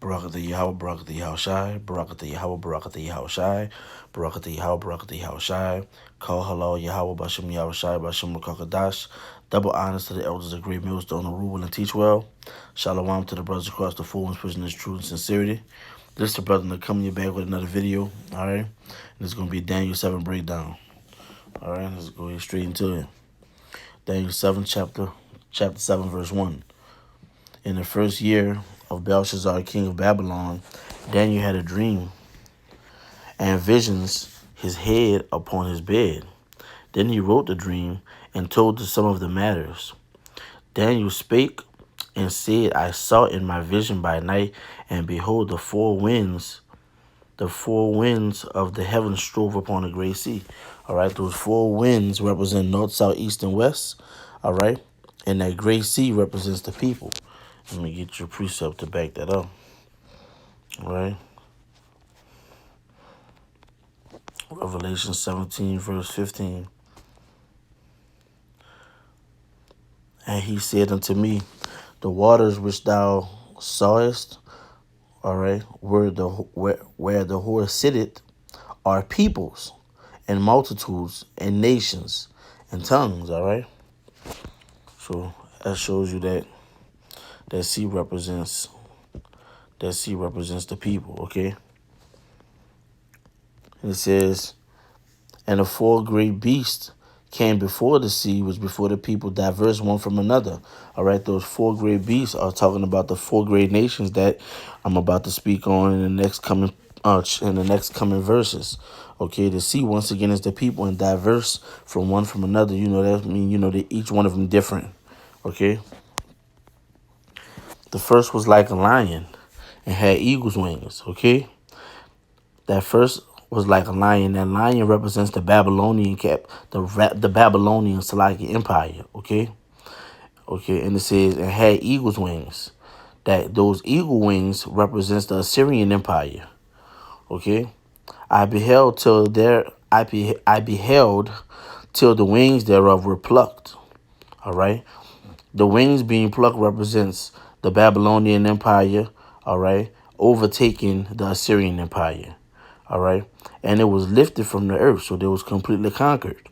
Barakatah Yahweh, Barakatah Yahushai, Barakatah Yahweh, Barakatah Yahushai, Barakatah Yahweh, Barakatah Yahushai, Call Halal Yahweh, Bashem Yahushai, Bashem Rakakadash. Double honors to the elders of Great Millstone who rule and teach well. Shalom to the brothers across the full prison is truth and sincerity. This is the brother that coming you back with another video. Alright. And it's gonna be Daniel 7 breakdown. Alright, let's go straight into it. Daniel 7 chapter 7 verse 1. In the first year of Belshazzar, king of Babylon, Daniel had a dream and visions his head upon his bed. Then he wrote the dream and told some of the matters. Daniel spake and said, I saw in my vision by night, and behold, the four winds of the heavens strove upon the great sea. All right, those four winds represent north, south, east, and west. All right, and that great sea represents the people. Let me get your precept to back that up. All right. Revelation 17, verse 15. And he said unto me, the waters which thou sawest, all right, where the horse sitteth, are peoples and multitudes and nations and tongues. All right. So that shows you that sea represents the people. Okay. And it says, and the four great beasts came before the sea, was before the people, diverse one from another. All right, those four great beasts are talking about the four great nations that I'm about to speak on in the next coming verses. Okay, the sea once again is the people, and diverse from one from another. You know that mean that each one of them different. Okay, the first was like a lion and had eagle's wings. Okay, that first was like a lion. That lion represents the Babylonian the Babylonian Seleucid Empire. Okay, and it says and had eagle's wings. That those eagle wings represents the Assyrian Empire. Okay, I beheld till the wings thereof were plucked. All right, the wings being plucked represents the Babylonian Empire. All right, overtaking the Assyrian Empire. All right, and it was lifted from the earth, so they was completely conquered.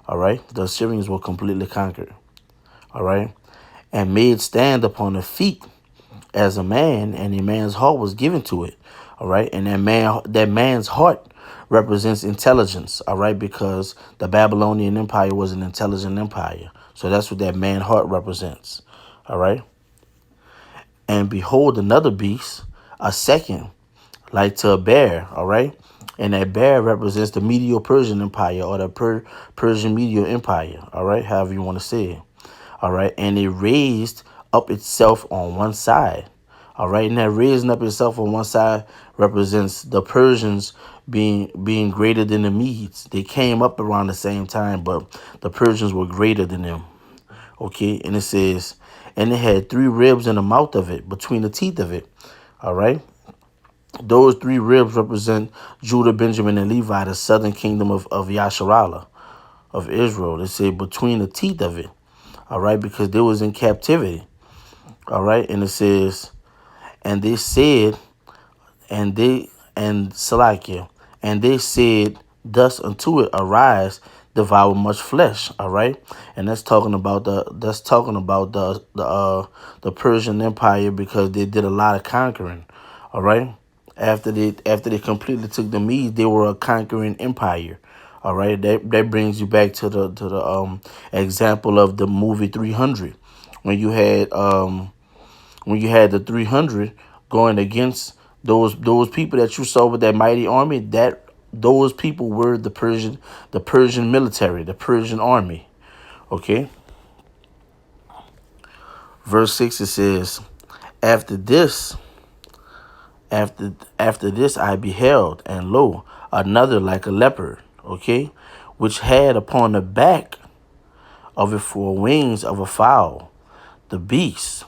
All right, the Assyrians were completely conquered. All right, and made stand upon the feet as a man, and a man's heart was given to it. All right, and that man's heart represents intelligence. All right, because the Babylonian Empire was an intelligent empire, so that's what that man heart represents. All right, and behold, another beast, a second, like to a bear. All right, and that bear represents the Medo-Persian Empire, or the Persian Medio Empire. All right, however you want to say it. All right, and it raised up itself on one side. All right, and that raising up itself on one side represents the Persians being greater than the Medes. They came up around the same time, but the Persians were greater than them. Okay, and it says, and it had three ribs in the mouth of it, between the teeth of it. All right, those three ribs represent Judah, Benjamin, and Levi, the southern kingdom of Yasharallah, of Israel. They say between the teeth of it. All right, because they was in captivity. All right, and it says, and they said, and Salakia, and they said thus unto it, arise, devour much flesh. All right, and that's talking about the Persian Empire, because they did a lot of conquering. All right, after they completely took the Medes, they were a conquering empire. All right, that brings you back to the example of the movie 300, when you had the 300 going against those people that you saw with that mighty army. That those people were the Persian military, the Persian army. Okay. Verse 6, it says, after this I beheld, and lo, another like a leopard, okay, which had upon the back of it four wings of a fowl. The beast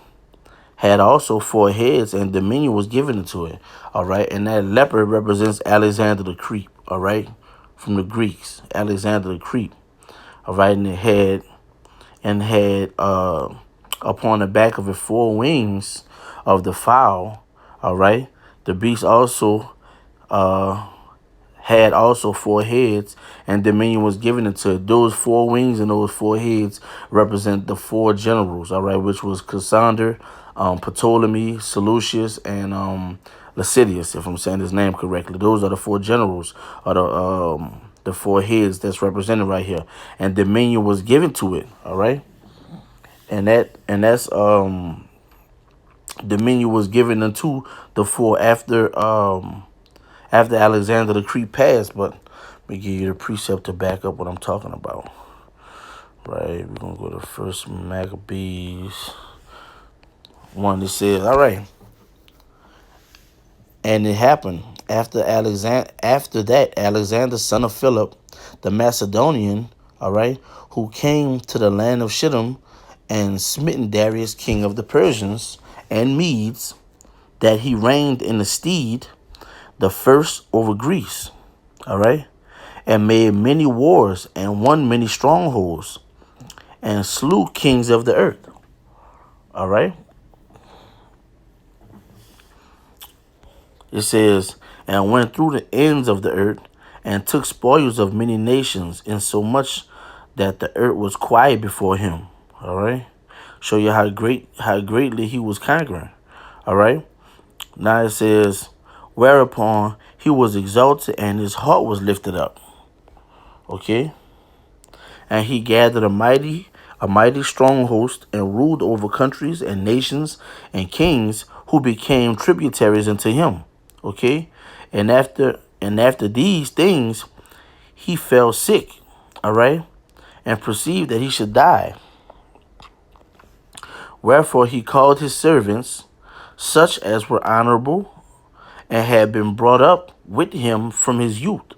had also four heads, and dominion was given to it. All right, and that leopard represents Alexander the Creep. All right, from the Greeks, Alexander the Creep. All right, and it had upon the back of it four wings of the fowl. All right. The beast also uh, had also 4 heads, and dominion was given into it. Those 4 wings and those 4 heads represent the 4 generals, all right, which was Cassander, Ptolemy, Seleucus, and Lascivious, if I'm saying his name correctly. Those are the 4 generals, are the 4 heads that's represented right here, and dominion was given to it, all right, and that's dominion was given unto the 4 after Alexander the Great passed. But let me give you the precept to back up what I'm talking about. Right, we're gonna go to First Maccabees 1. It says, all right, and it happened after that Alexander, son of Philip, the Macedonian, all right, who came to the land of Shittim and smitten Darius, king of the Persians and Medes, that he reigned in the stead, the first over Greece, all right, and made many wars and won many strongholds and slew kings of the earth. All right. It says, and went through the ends of the earth and took spoils of many nations, insomuch that the earth was quiet before him. All right. Show you how greatly he was conquering. All right. Now it says, whereupon he was exalted and his heart was lifted up. Okay. And he gathered a mighty strong host, and ruled over countries and nations and kings who became tributaries unto him. Okay? And after these things he fell sick, all right, and perceived that he should die. Wherefore he called his servants, such as were honorable, and had been brought up with him from his youth,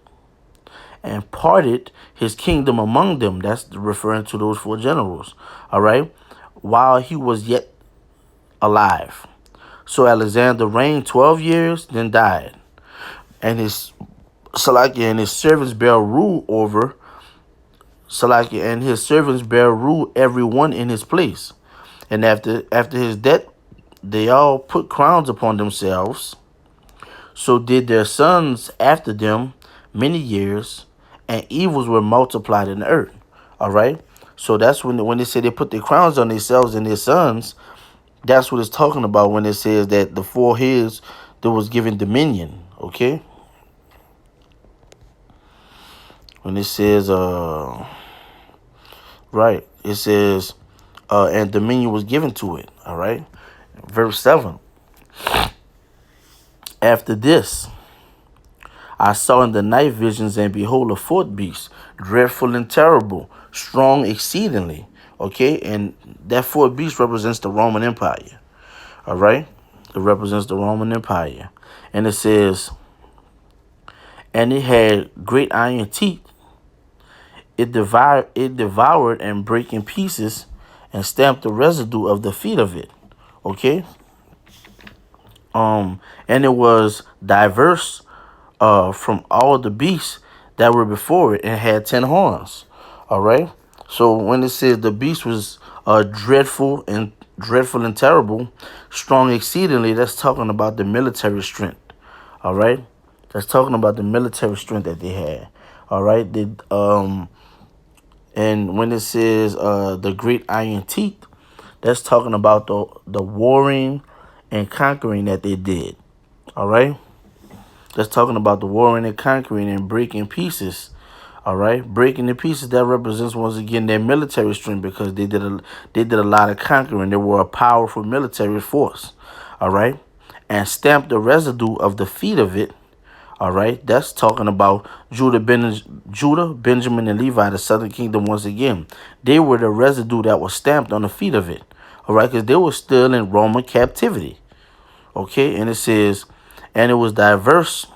and parted his kingdom among them. That's referring to those 4 generals, all right, while he was yet alive. So Alexander reigned 12 years, then died. And his Salakia and his servants bear rule over Salakia, and his servants bear rule every one in his place. And after his death, they all put crowns upon themselves. So did their sons after them many years, and evils were multiplied in the earth. All right. So that's when they say they put their crowns on themselves and their sons. That's what it's talking about when it says that the 4 heads that was given dominion. Okay. When it says right, it says and dominion was given to it. All right. Verse 7. After this, I saw in the night visions, and behold, a 4th beast, dreadful and terrible, strong exceedingly. Okay, and that 4th beast represents the Roman Empire. All right, it represents the Roman Empire, and it says, and it had great iron teeth. It devoured and brake in pieces, and stamped the residue of the feet of it. Okay, and it was diverse from all the beasts that were before it, and had 10 horns. All right. So when it says the beast was dreadful and terrible, strong exceedingly, that's talking about the military strength. All right. That's talking about the military strength that they had. All right. And when it says the great iron teeth, that's talking about the warring and conquering that they did. All right. That's talking about the warring and conquering and breaking pieces. All right, breaking the pieces, that represents once again their military strength, because they did a lot of conquering. They were a powerful military force. All right, and stamped the residue of the feet of it. All right, that's talking about Judah, Benjamin, and Levi, the southern kingdom. Once again, they were the residue that was stamped on the feet of it. All right, because they were still in Roman captivity. Okay, and it says, and it was diverse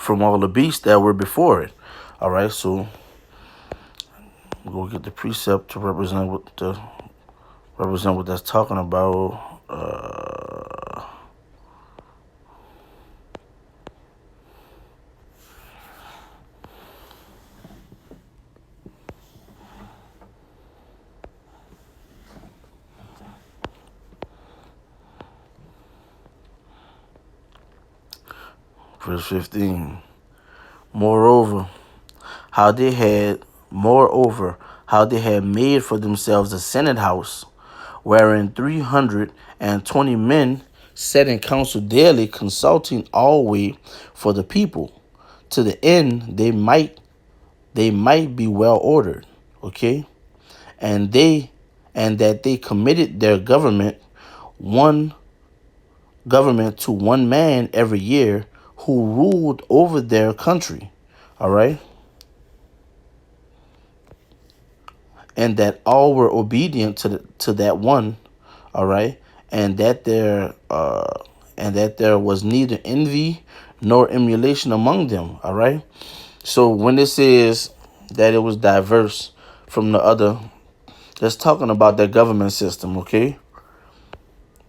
from all the beasts that were before it. All right, so we'll get the precept to represent what that's talking about. Verse 15. Moreover, how they had moreover how they had made for themselves a senate house, wherein 320 men sat in council daily, consulting always for the people, to the end they might be well ordered. Okay, and that they committed their one government to one man every year, who ruled over their country. All right, and that all were obedient to that one. All right, and that there was neither envy nor emulation among them. All right. So when it says that it was diverse from the other, that's talking about their government system. Okay,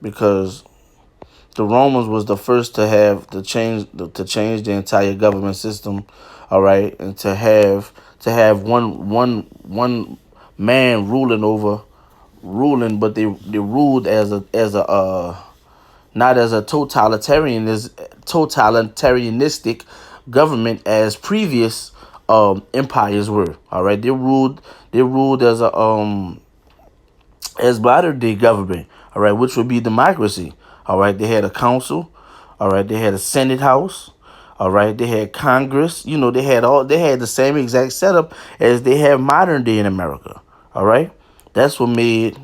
because the Romans was the first to have to change the entire government system. All right, and to have one man ruling, but they ruled as a not as a totalitarianistic government as previous empires were. All right, they ruled as modern day government. All right, which would be democracy. All right, they had a council. All right, they had a senate house. All right, they had Congress. They had the same exact setup as they have modern day in America. All right, that's what made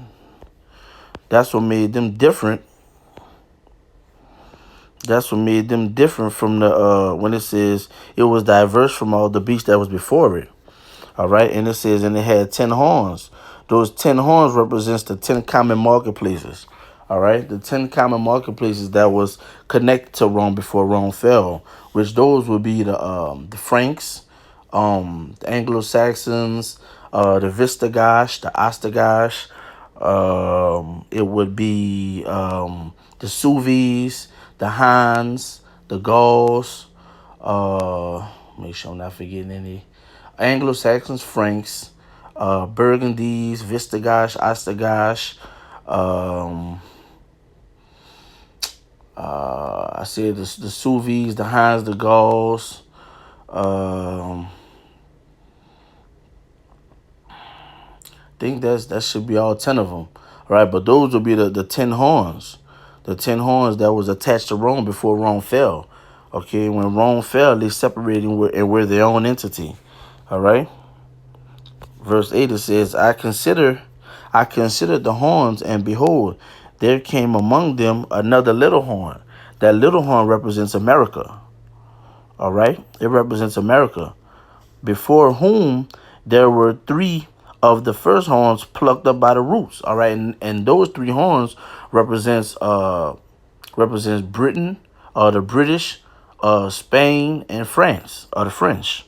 that's what made them different. That's what made them different from the when it says it was diverse from all the beasts that was before it. All right, and it says, and it had 10 horns. Those 10 horns represents the 10 common marketplaces. All right, the 10 common marketplaces that was connected to Rome before Rome fell, which those would be the Franks, the Anglo Saxons, the Visigoths, the Ostrogoths. It would be the Sueves, the Huns, the Gauls. Make sure I'm not forgetting any. Anglo-Saxons, Franks, Burgundies, Visigoths, Ostrogoths. Um, I said the Sueves, the Huns, the Gauls. I think that should be all 10 of them, right? But those would be the 10 horns, that was attached to Rome before Rome fell. Okay, when Rome fell, they separated and were their own entity. All right. Verse 8, it says, I considered the horns, and behold, there came among them another little horn. That little horn represents America. All right, it represents America, before whom there were three of the first horns plucked up by the roots. All right, and those 3 horns represents Britain, the British, Spain, and France, or the French.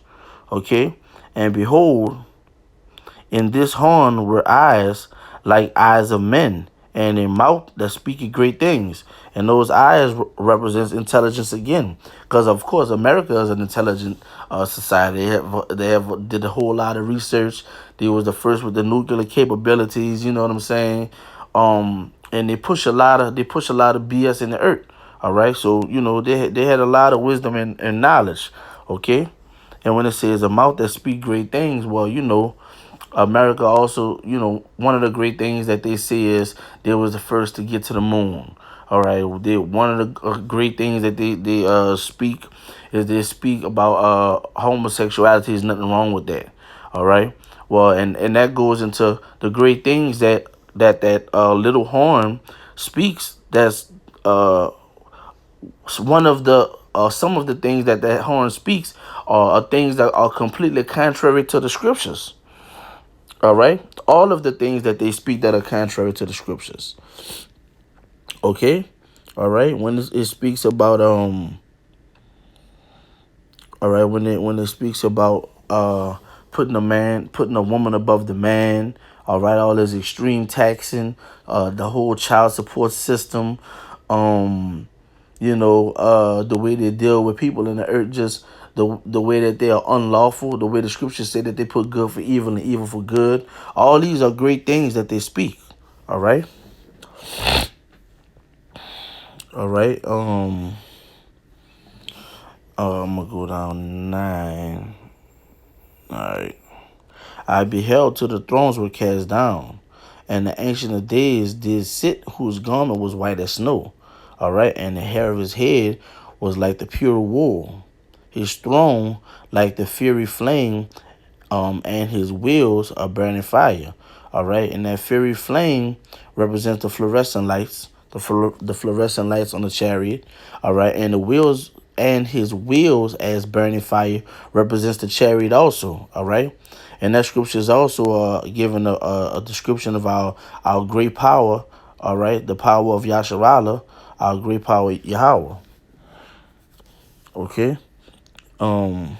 Okay, and behold, in this horn were eyes like eyes of men, and a mouth that speaketh great things. And those eyes represents intelligence again, because of course America is an intelligent society. They did a whole lot of research. They was the first with the nuclear capabilities. You know what I'm saying? And they push a lot of BS in the earth. All right, so they had a lot of wisdom and knowledge. Okay, and when it says a mouth that speak great things, well, America also, one of the great things that they say is they was the first to get to the moon. All right, one of the great things that they speak is they speak about homosexuality. Is nothing wrong with that. All right, well, and that goes into the great things that little horn speaks. That's one of the some of the things that horn speaks are things that are completely contrary to the scriptures. All right. All of the things that they speak that are contrary to the scriptures. Okay. All right. When it speaks about all right, when it speaks about putting a woman above the man. All right. All this extreme taxing, the whole child support system, the way they deal with people in the earth, just the way that they are unlawful, the way the scriptures say that they put good for evil and evil for good. All these are great things that they speak. All right. All right. I'm gonna go down 9. All right. I beheld till the thrones were cast down, and the Ancient of Days did sit, whose garment was white as snow. All right, and the hair of his head was like the pure wool. His throne like the fiery flame, and his wheels are burning fire. All right, and that fiery flame represents the fluorescent lights, the fluorescent lights on the chariot. All right, and the wheels and his wheels as burning fire represents the chariot also. All right, and that scripture is also given a description of our great power. All right, the power of Yasharala, our great power Yahweh. Okay. Um.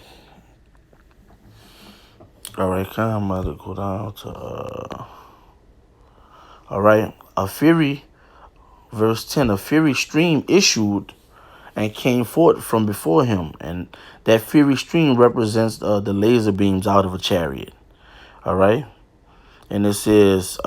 All right, I'm about to go down to all right, a fury, verse 10, a fury stream issued and came forth from before him, and that fury stream represents the laser beams out of a chariot. All right, and it says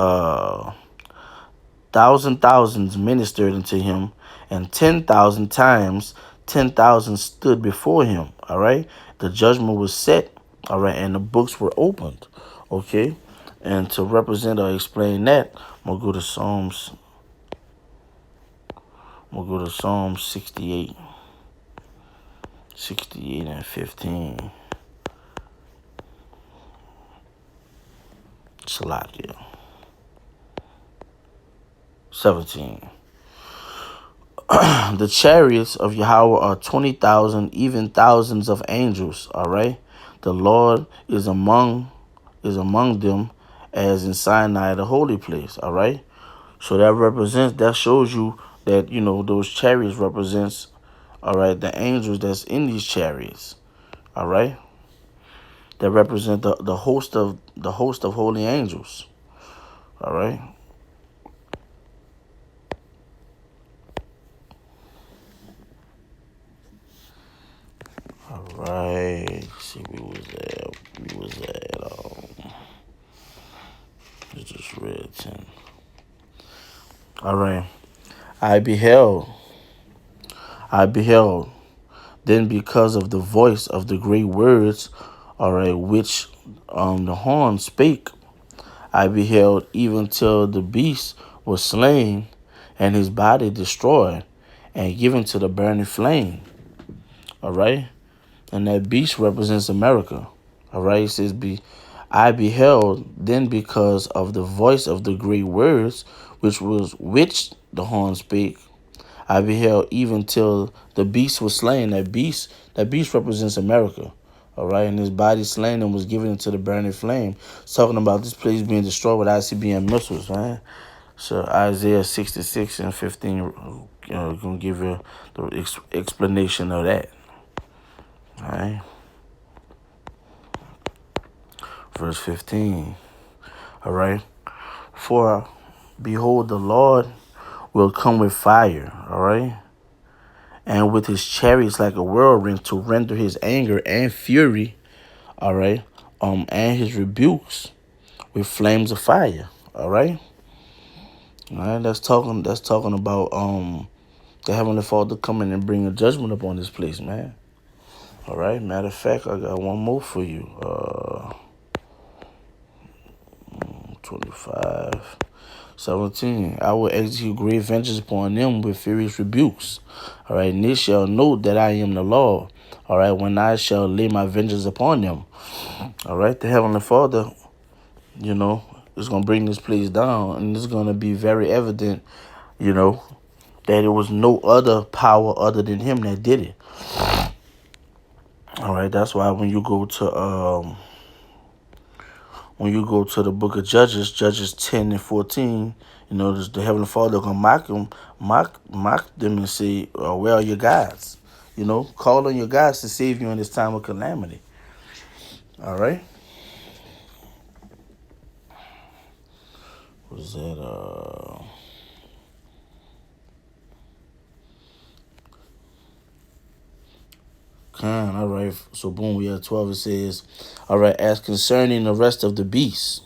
thousands ministered unto him, and 10,000 times 10,000 stood before him. All right, the judgment was set. All right, and the books were opened. Okay, and to represent or explain that, I'm gonna go to Psalms. I'm gonna go to Psalm 68, 68 and 15. Salakia. 17. The chariots of Yahweh are 20,000, even thousands of angels. All right. The Lord is among them, as in Sinai, the holy place. All right. So that shows you that, those chariots represents, all right, the angels that's in these chariots. All right. That represent the host of holy angels. All right. All right. Let's see, we was at I just read 10. All right. I beheld. Then because of the voice of the great words, all right, which the horn spake, I beheld even till the beast was slain, and his body destroyed, and given to the burning flame. All right. And that beast represents America. All right. It says, I beheld then because of the voice of the great words, which the horn spake. I beheld even till the beast was slain. That beast represents America. All right. And his body slain and was given into the burning flame. It's talking about this place being destroyed with ICBM missiles, man. So Isaiah 66 and 15 gonna give you the explanation of that. All right. Verse 15. All right. For behold, the Lord will come with fire. All right. And with his chariots like a whirlwind, to render his anger and fury. All right. And his rebukes with flames of fire. All right. All right. That's talking about the Heavenly Father coming and bringing judgment upon this place, man. All right. Matter of fact, I got one more for you. 25, 17. I will execute great vengeance upon them with furious rebukes. All right. And they shall know that I am the Lord. All right. When I shall lay my vengeance upon them. All right. The Heavenly Father, is going to bring this place down. And it's going to be very evident, that it was no other power other than him that did it. All right. That's why when you go to the book of Judges 10 and 14, the Heavenly Father gonna mock them and say, where are your gods? Call on your gods to save you in this time of calamity. All right. What is that? All right. So boom, we have 12. It says, all right, as concerning the rest of the beasts,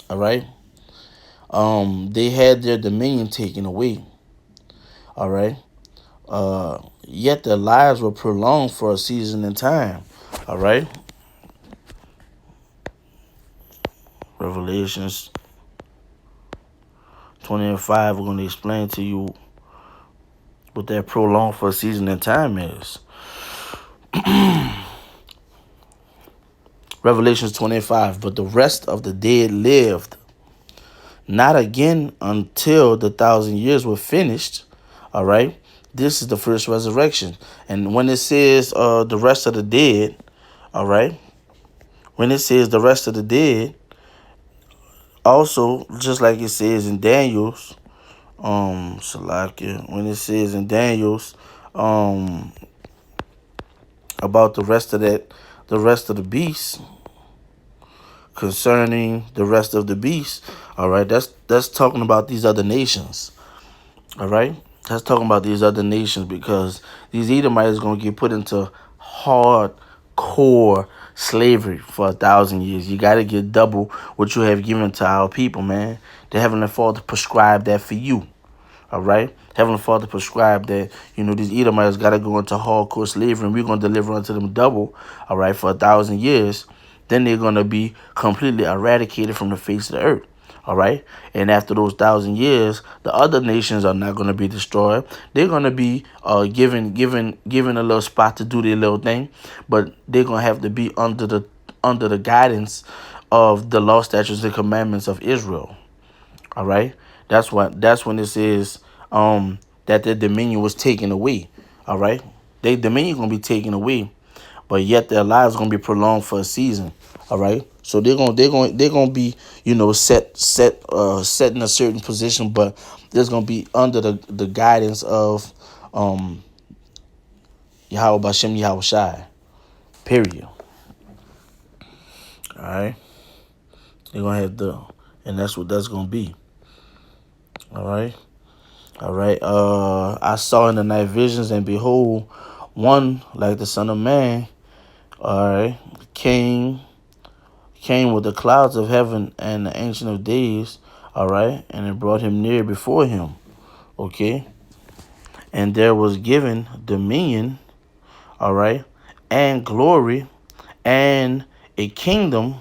all right. They had their dominion taken away. All right. Yet their lives were prolonged for a season in time. All right. Revelations 20 and 5, we're going to explain to you what that prolonged for a season in time is. Revelations 25, but the rest of the dead lived, not again until the 1,000 years were finished. All right. This is the first resurrection. And when it says the rest of the dead, all right, when it says the rest of the dead, also, just like it says in Daniel's, Salakia, when it says in Daniel's, about the rest of the beasts, concerning the rest of the beasts, all right, that's talking about these other nations, all right, that's talking about these other nations, because these Edomites are going to get put into hardcore slavery for 1,000 years. You got to get double what you have given to our people, man. The Heavenly Father prescribed that for you. All right. Heavenly Father prescribed that, these Edomites got to go into hardcore slavery, and we're going to deliver unto them double, all right, for 1,000 years. Then they're going to be completely eradicated from the face of the earth. All right. And after those 1,000 years, the other nations are not going to be destroyed. They're going to be given a little spot to do their little thing, but they're going to have to be under the guidance of the law, statutes, and commandments of Israel. All right. That's when it says that their dominion was taken away. All right. Their dominion going to be taken away, but yet their lives going to be prolonged for a season. All right. So they're going to be, set in a certain position, but there's going to be under the guidance of Yahweh Bashem Yahweh Shai. Period. All right. They're going to have and that's what that's going to be. All right. All right. I saw in the night visions, and behold, one like the Son of Man, all right, came with the clouds of heaven and the Ancient of Days, all right, and it brought him near before him, okay, and there was given dominion, all right, and glory, and a kingdom,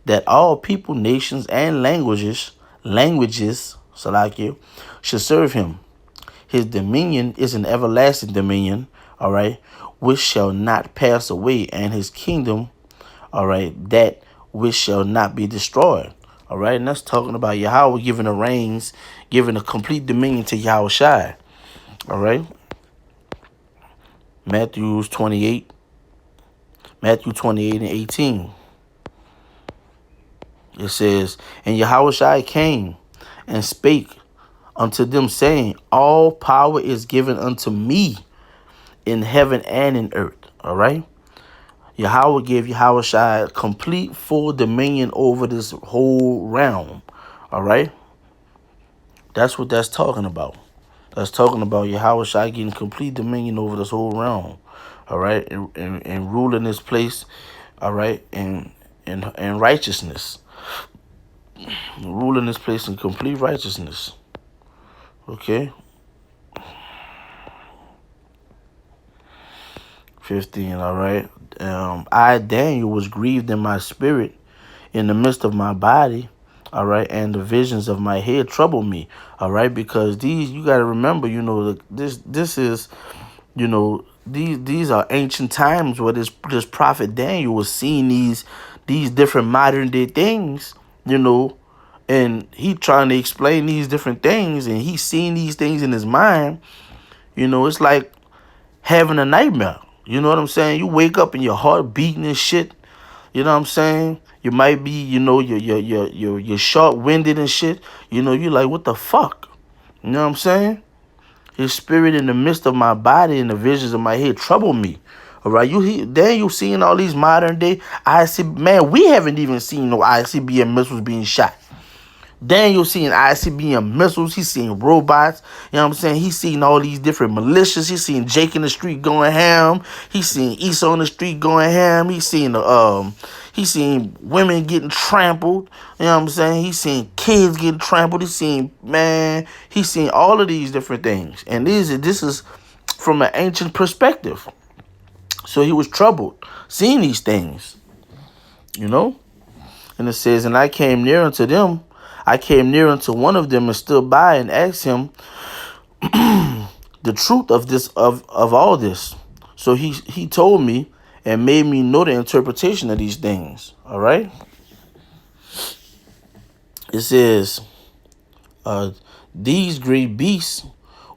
that all people, nations, and languages, Salakia, should serve him. His dominion is an everlasting dominion, all right, which shall not pass away, and his kingdom, all right, that which shall not be destroyed. All right, and that's talking about Yahweh giving the reins, giving a complete dominion to Yahweh Shai. All right. Matthew 28 and 18. It says, and Yahweh Shai came and spake unto them, saying, all power is given unto me in heaven and in earth. All right. Yahweh gave Yahweh Shai complete full dominion over this whole realm. All right. That's what that's talking about. That's talking about Yahweh Shai getting complete dominion over this whole realm. All right. And ruling this place. All right. And righteousness. Ruling this place in complete righteousness. Okay. 15, all right. I, Daniel, was grieved in my spirit in the midst of my body, all right, and the visions of my head troubled me, all right, because you got to remember, this is, these are ancient times where this prophet Daniel was seeing these different modern day things, and he trying to explain these different things, and he's seeing these things in his mind. It's like having a nightmare. You know what I'm saying? You wake up and your heart beating and shit. You know what I'm saying? You might be, you're short-winded and shit. You're like, what the fuck? You know what I'm saying? His spirit in the midst of my body and the visions of my head troubled me. All right, you seeing all these modern day ICBM. Man, we haven't even seen no ICBM missiles being shot. Daniel seeing ICBM missiles. He's seeing robots. You know what I'm saying? He's seeing all these different militias. He's seeing Jake in the street going ham. He's seeing Esau on the street going ham. He's seeing women getting trampled. You know what I'm saying? He's seeing kids getting trampled. He's seeing all of these different things. And this is from an ancient perspective. So he was troubled seeing these things, you know. And it says, and I came near unto them. I came near unto one of them and stood by and asked him the truth of this of all this. So he told me and made me know the interpretation of these things. All right. It says, these great beasts,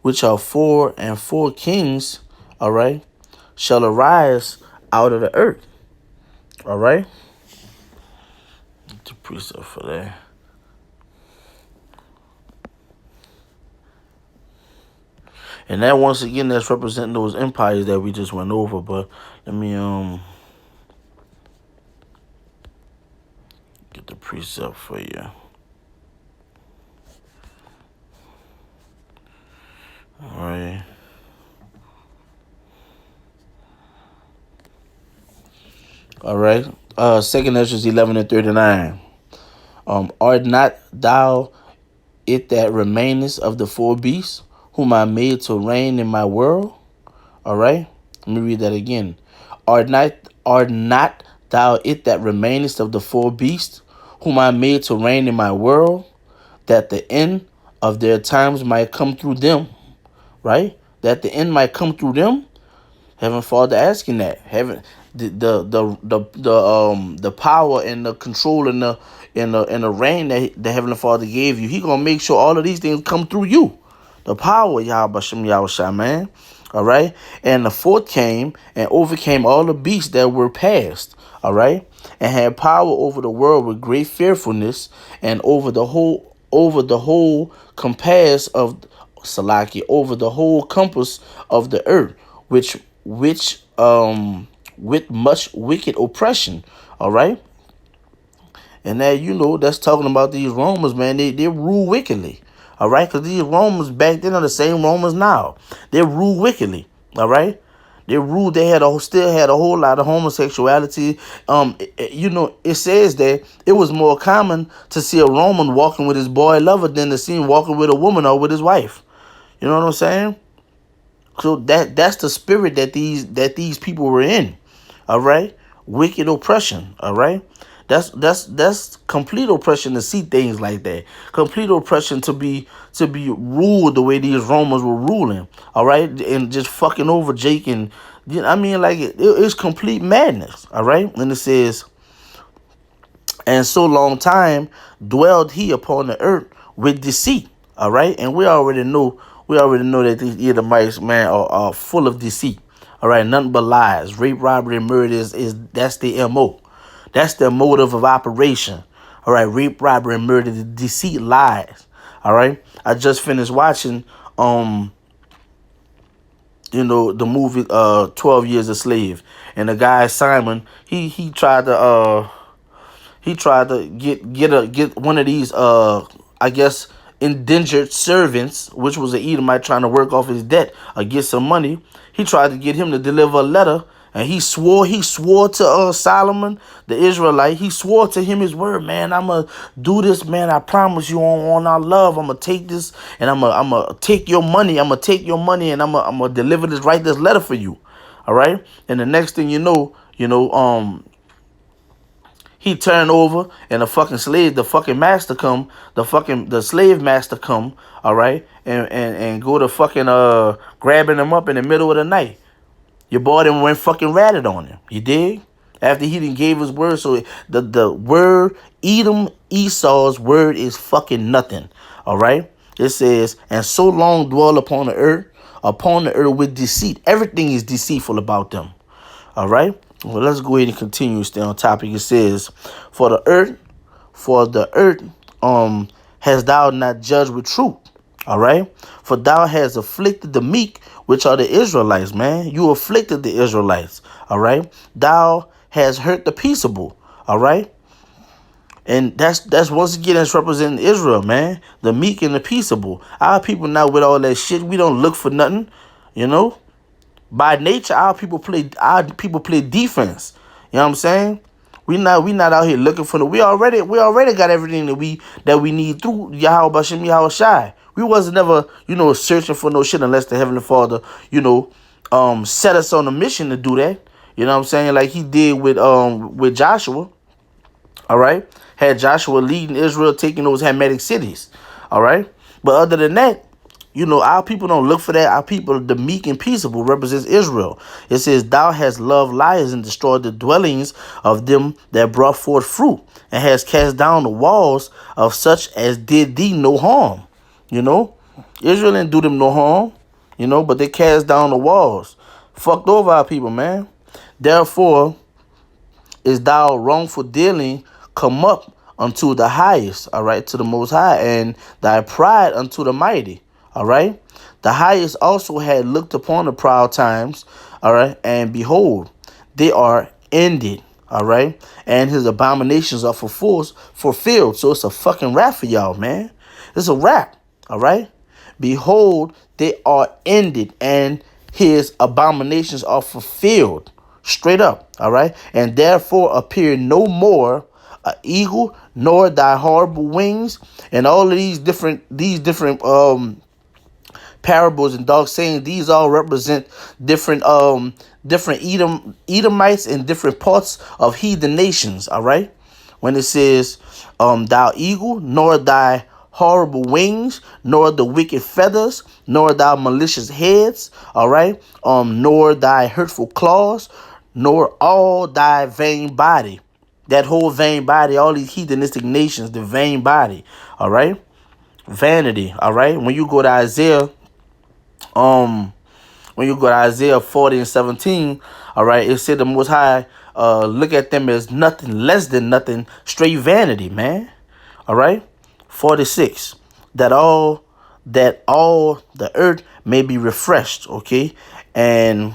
which are 4 and 4 kings, all right, shall arise out of the earth. All right. The precept for that. And that, once again, that's representing those empires that we just went over. But let me get the precept for you. All right. All right. 2nd Ezra 11:39. Art not thou it that remainest of the 4 beasts, whom I made to reign in my world? All right. Let me read that again. Art not thou it that remainest of the 4 beasts, whom I made to reign in my world, that the end of their times might come through them? Right? That the end might come through them. Heavenly Father asking that. Heaven, the power and the control and the reign that the Heavenly Father gave you, He gonna make sure all of these things come through you. The power, Yahweh Shem Yahushua, man. All right. And the 4th came and overcame all the beasts that were past. All right. And had power over the world with great fearfulness, and over the whole compass of Salaki, over the whole compass of the earth, which with much wicked oppression. All right. And that, that's talking about these Romans, man. They rule wickedly. All right. Because these Romans back then are the same Romans now. They rule wickedly. All right. They ruled. They still had a whole lot of homosexuality. It says that it was more common to see a Roman walking with his boy lover than to see him walking with a woman or with his wife. You know what I'm saying? So that's the spirit that these people were in. All right. Wicked oppression. All right. That's complete oppression to see things like that. Complete oppression to be ruled the way these Romans were ruling. All right. And just fucking over Jake. And I mean, like, it's complete madness. All right. And it says, and so long time dwelled he upon the earth with deceit. All right. And we already know that these Edomites, man, are full of deceit. All right, nothing but lies. Rape, robbery, and murder that's the MO. That's their motive of operation. All right, rape, robbery, and murder, the deceit, lies. All right. I just finished watching the movie 12 Years a Slave. And the guy Simon, he tried to get one of these I guess indentured servants, which was an Edomite trying to work off his debt or get some money. He tried to get him to deliver a letter, and he swore to Solomon, the Israelite. He swore to him his word, man. I'm gonna do this, man. I promise you on our love. I'm gonna take this, and I'm gonna take your money. I'm gonna take your money, and I'm gonna deliver this, write this letter for you. All right. And the next thing you know, he turned over, and the slave master come, all right, and go to fucking grabbing him up in the middle of the night. Your boy then went fucking ratted on him. You dig? After he didn't gave his word, so the word Esau's word is fucking nothing. All right. It says, and so long dwell upon the earth with deceit. Everything is deceitful about them. All right. Well, let's go ahead and continue. Stay on topic. It says, for the earth, has thou not judged with truth? All right. For thou hast afflicted the meek, which are the Israelites, man. You afflicted the Israelites. All right. Thou hast hurt the peaceable. All right. And that's once again, that's representing Israel, man. The meek and the peaceable. Our people now with all that shit, we don't look for nothing, By nature, our people play defense. You know what I'm saying? We not out here looking for we already got everything that we need through Yahweh Bashem Yahweh Shai. We wasn't never, searching for no shit unless the Heavenly Father, set us on a mission to do that. You know what I'm saying? Like he did with Joshua. All right. Had Joshua leading Israel, taking those Hamitic cities. All right. But other than that, our people don't look for that. Our people, the meek and peaceable, represents Israel. It says, thou hast loved liars and destroyed the dwellings of them that brought forth fruit, and has cast down the walls of such as did thee no harm. Israel didn't do them no harm, but they cast down the walls. Fucked over our people, man. Therefore, is thou wrongful dealing come up unto the highest, all right, to the Most High, and thy pride unto the mighty, all right. The highest also had looked upon the proud times, all right, and behold, they are ended, all right, and his abominations are fulfilled. So it's a fucking rap for y'all, man. It's a rap, all right. Behold, they are ended, and his abominations are fulfilled. Straight up, all right? And therefore appear no more an eagle, nor thy horrible wings. And all of these different parables and dark sayings, these all represent different Edomites and different parts of heathen nations, all right? When it says thou eagle, nor thy horrible wings, nor the wicked feathers, nor thy malicious heads, all right? Nor thy hurtful claws, nor all thy vain body. That whole vain body, all these heathenistic nations, the vain body, all right? Vanity, all right? When you go to Isaiah 40 and 17, all right, it said the Most High look at them as nothing less than nothing, straight vanity, man. All right? 46, that all the earth may be refreshed, okay? And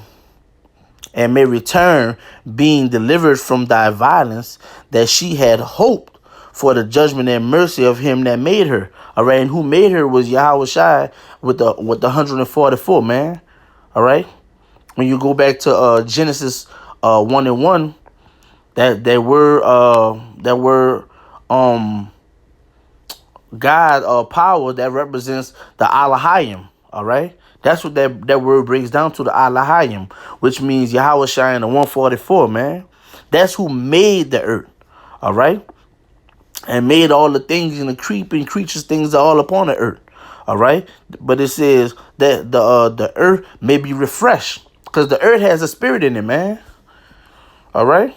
may return, being delivered from thy violence, that she had hoped for the judgment and mercy of him that made her. All right, and who made her was Yahweh Shai with the 144, man. All right, when you go back to Genesis 1:1, that were God power that represents the Alahayim. All right. That's what that word breaks down to, the Alahayim, which means Yahweh Shai and the 144, man. That's who made the earth, all right? And made all the things and the creeping creatures, things are all upon the earth, all right? But it says that the earth may be refreshed, because the earth has a spirit in it, man, all right?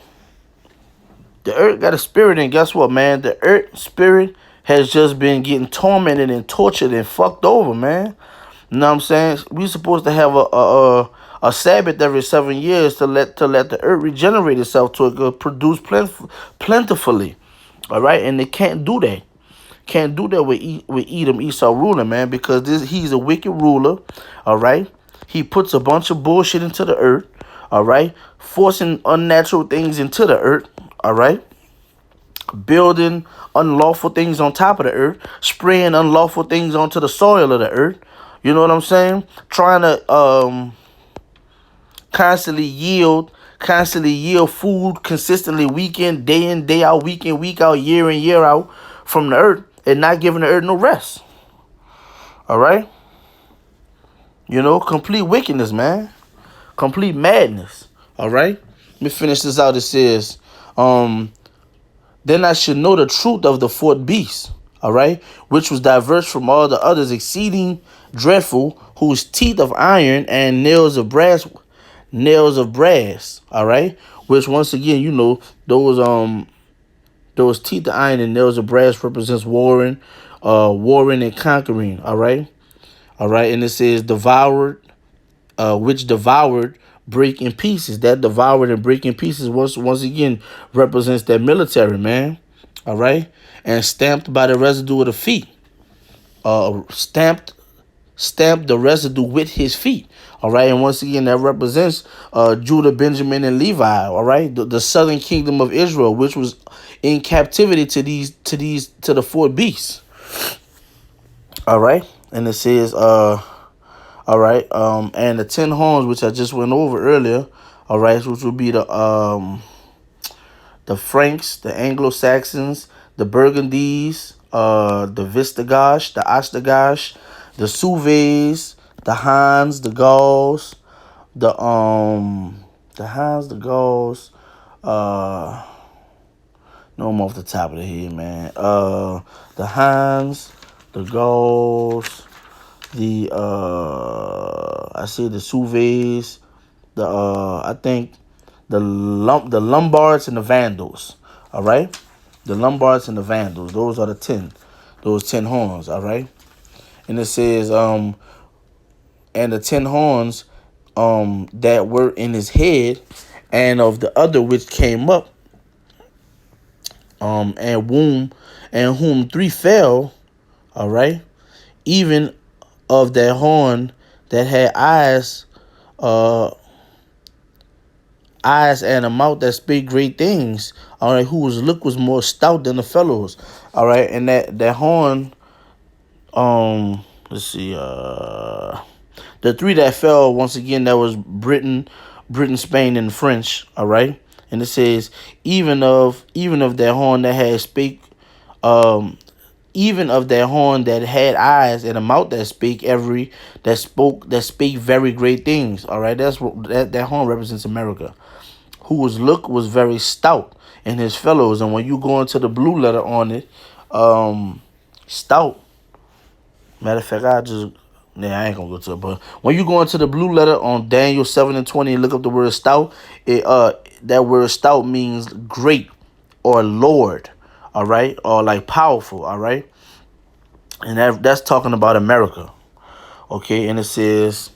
The earth got a spirit in it. Guess what, man? The earth spirit has just been getting tormented and tortured and fucked over, man. You know what I'm saying? We supposed to have a Sabbath every 7 years to let the earth regenerate itself to it could produce plentifully. All right, and they can't do that. Can't do that with Edom, Esau ruling, man, because he's a wicked ruler. All right, he puts a bunch of bullshit into the earth. All right, forcing unnatural things into the earth. All right. Building unlawful things on top of the earth, spraying unlawful things onto the soil of the earth. You know what I'm saying? Trying to constantly yield food consistently, week in, day out, week in, week out, year in, year out from the earth, and not giving the earth no rest. All right? Complete wickedness, man. Complete madness. All right? Let me finish this out. It says, then I should know the truth of the fourth beast, all right, which was diverse from all the others, exceeding dreadful, whose teeth of iron and nails of brass, all right, which once again, those teeth of iron and nails of brass represents warring and conquering, all right, and it says devoured, which devoured, break in pieces. That devoured and break in pieces once again represents that military, man. All right, and stamped by the residue of the feet. Stamped the residue with his feet. All right, and once again that represents Judah, Benjamin, and Levi. All right, the southern kingdom of Israel, which was in captivity to the four beasts. All right, and it says all right, and the 10 horns, which I just went over earlier, all right, which would be the Franks, the Anglo-Saxons, the Burgundies, the Visigoths, the Ostrogoths, The Sueves, the Hans, the Gauls, the Hans, the Gauls, no, I'm off the top of the head, man. The Hans, the Gauls, I see the Sueves, I think the Lombards and the Vandals. All right, the Lombards and the Vandals. Those are those 10 horns. All right, and it says and the 10 horns that were in his head, and of the other which came up, and whom 3 fell. All right, even of that horn that had uh eyes and a mouth that spake great things. All right, whose look was more stout than the fellows. All right, and that horn. Let's see. The 3 that fell once again. That was Britain, Spain, and French. All right, and it says even of that horn that had spake. Even of that horn that had eyes and a mouth that spake very great things. All right, that's what that horn represents America, whose look was very stout in his fellows. And when you go into the blue letter on it, stout. Matter of fact, I ain't gonna go to it. But when you go into the blue letter on Daniel 7:20 and look up the word stout, that word stout means great or Lord. All right, or like powerful. All right, and that's talking about America. Okay, and it says.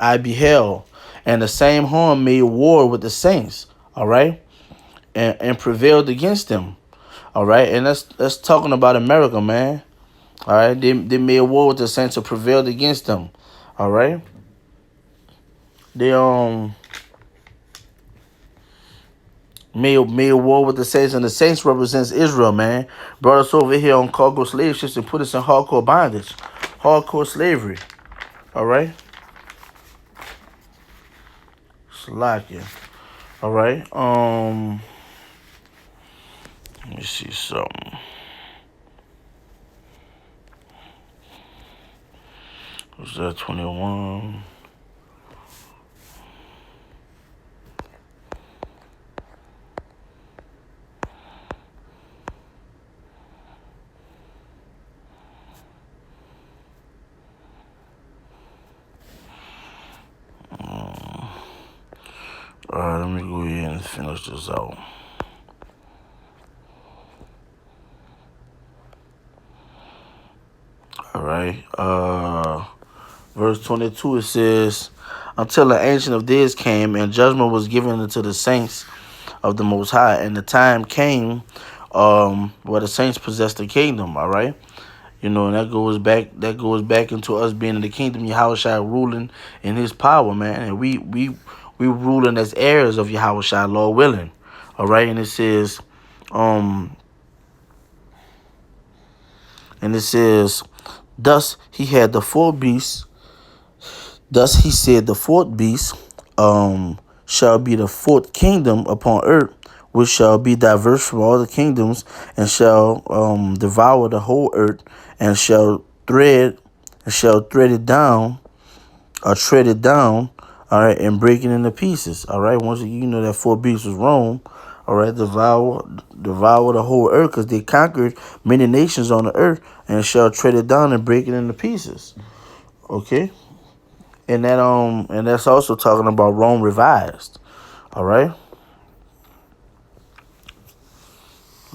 I beheld, and the same horn made war with the saints, all right, and prevailed against them, all right, and that's talking about America, man, all right. They made war with the saints and prevailed against them, all right. They made war with the saints, and the saints represents Israel, man. Brought us over here on cargo slave ships and put us in hardcore bondage, hardcore slavery, all right. Slovakia. All right. Let me see something. Was that 21? All right, let me go ahead and finish this out. All right. Verse 22, it says, until the Ancient of Days came, and judgment was given unto the saints of the Most High, and the time came where the saints possessed the kingdom. All right. You know, and that goes back into us being in the kingdom, Yahushua ruling in his power, man. And we ruling as heirs of Yahushua, Lord willing. All right, and it says, thus he had the 4 beasts. Thus he said, the 4th beast shall be the 4th kingdom upon earth, which shall be diverse from all the kingdoms, and shall devour the whole earth, and shall tread it down, or tread it down, all right, and break it into pieces. All right, once you know that 4 beasts was Rome, all right, devour the whole earth, because they conquered many nations on the earth, and shall tread it down and break it into pieces. Okay. And that's also talking about Rome revised. All right.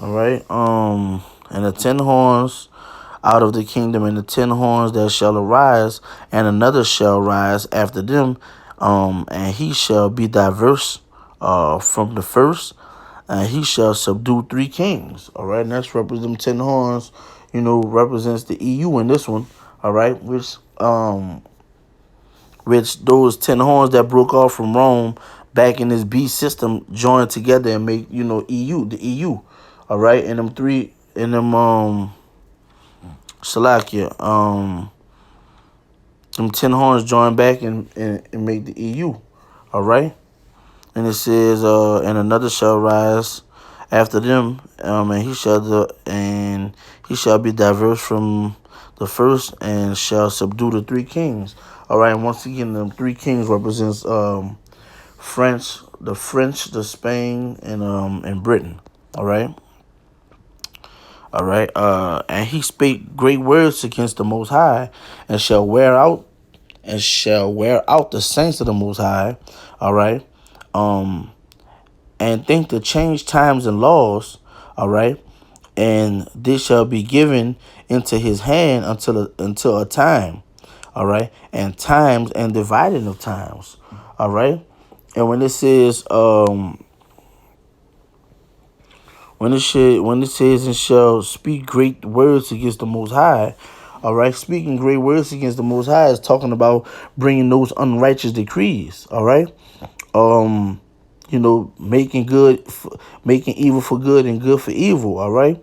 All right. And the 10 horns out of the kingdom, and the 10 horns that shall arise, and another shall rise after them, and he shall be diverse from the first, and he shall subdue 3 kings. All right, and that's represent 10 horns. You know, represents the EU in this one. All right, which those 10 horns that broke off from Rome back in this beast system joined together and make, you know, the EU. All right, and them Salakia, them 10 horns join back and make the EU. All right, and it says, and another shall rise after them, and he shall be diverse from the first, and shall subdue the three kings. All right, and once again, the three kings represents French, the Spain, and Britain. All right. All right. And he spake great words against the Most High, and shall wear out the saints of the Most High. All right. And think to change times and laws. All right. And this shall be given into his hand until a time. All right. And times and dividing of times. All right. And when it says when it says and shall speak great words against the Most High, all right, speaking great words against the Most High is talking about bringing those unrighteous decrees, all right, making making evil for good and good for evil, all right,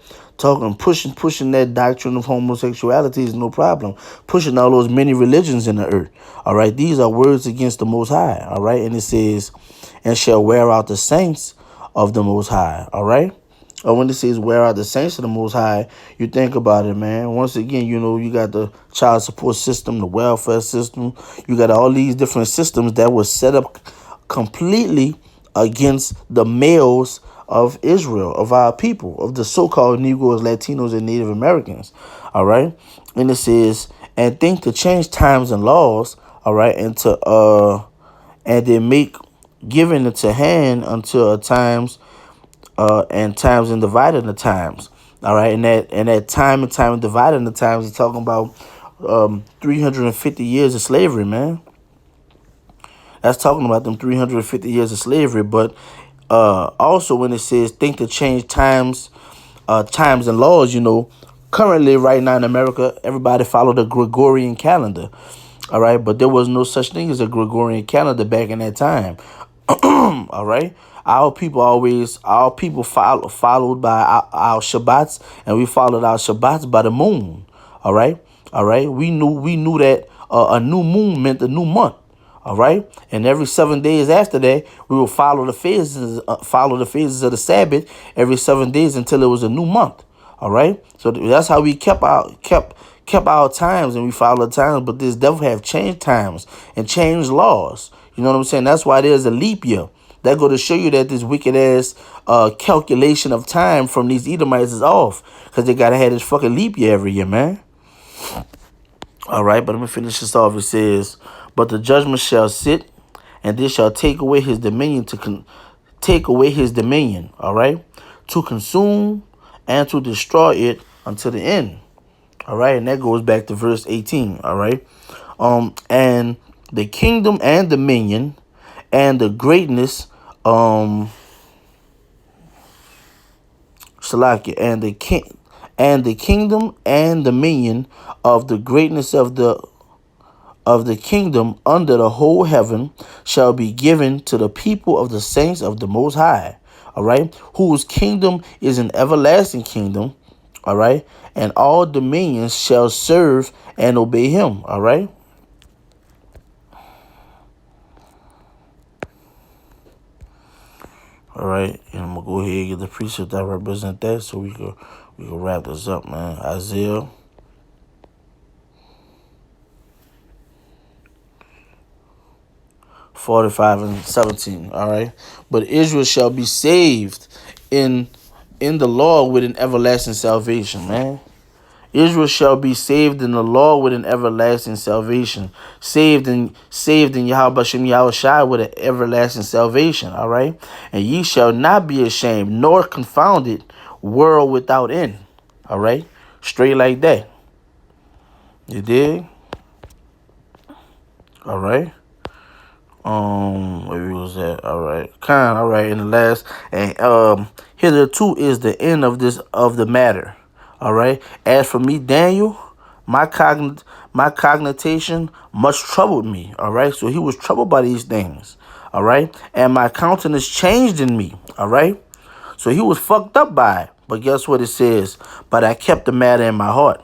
pushing that doctrine of homosexuality is no problem, pushing all those many religions in the earth, all right. These are words against the Most High, all right, and it says, and shall wear out the saints of the Most High, all right. Or when it says wear out the saints of the Most High, you think about it, man. Once again, you got the child support system, the welfare system. You got all these different systems that were set up completely against the males of Israel, of our people, of the so-called Negroes, Latinos, and Native Americans. All right. And it says, and think to change times and laws, all right, and then make giving it to hand until times and times and dividing the times. All right. And that time and dividing the times is talking about 350 years of slavery, man. That's talking about them 350 years of slavery. But also when it says think to change times and laws, currently right now in America, everybody follow the Gregorian calendar. All right. But there was no such thing as a Gregorian calendar back in that time. All right. Our people followed by our Shabbats, and we followed our Shabbats by the moon. All right. All right. We knew that a new moon meant a new month. All right. And every 7 days after that, we will follow the phases of the Sabbath every 7 days until it was a new month. All right. So that's how we kept our times, and we followed the times. But this devil have changed times and changed laws. You know what I'm saying? That's why there's a leap year. That go to show you that this wicked ass calculation of time from these Edomites is off, because they gotta have this fucking leap year every year, man. All right, but let me finish this off. It says, but the judgment shall sit, and this shall take away his dominion all right, to consume and to destroy it until the end. All right, and that goes back to verse 18. All right, and the kingdom and dominion and the greatness, Salakia, and the kingdom and dominion of the greatness of the kingdom under the whole heaven shall be given to the people of the saints of the Most High, all right, whose kingdom is an everlasting kingdom, all right, and all dominions shall serve and obey him, all right. All right, and I'm gonna go ahead and get the precept that represent that, so we can wrap this up, man. Isaiah 45 and 17. All right, but Israel shall be saved in the law with an everlasting salvation, man. Israel shall be saved in the law with an everlasting salvation. Saved in Yahweh Shem Yahweh Shai with an everlasting salvation. All right. And ye shall not be ashamed nor confounded, world without end. All right. Straight like that. You dig? All right. Where was that? All right. All right. In the last, and hitherto is the end of the matter. All right. As for me, Daniel, my cognition much troubled me. All right. So he was troubled by these things. All right. And my countenance changed in me. All right. So he was fucked up by it. But guess what it says? But I kept the matter in my heart.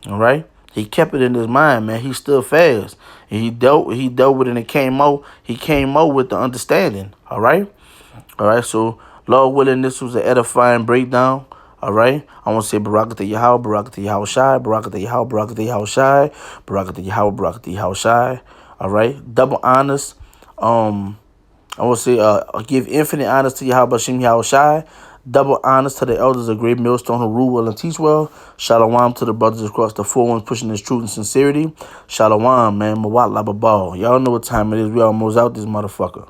All right. He kept it in his mind, man. He stood fast. And he dealt with it, and he came out with the understanding. All right. All right. So Lord willing, this was an edifying breakdown. All right. I want to say Barakatah Yahweh, Barakatah Yahweh Shai, Barakatah Yahweh, Barakatah Yahweh Shai, Barakatah Yahweh, Barakatah Yahweh Shai. All right. Double honors. I will say, give infinite honors to Yahweh Bashem Yahweh Shai. Double honors to the elders of Great Millstone who rule well and teach well. Shalom to the brothers across the four ones pushing this truth and sincerity. Shalom, man. Mawat Lababal. Y'all know what time it is. We almost out this motherfucker.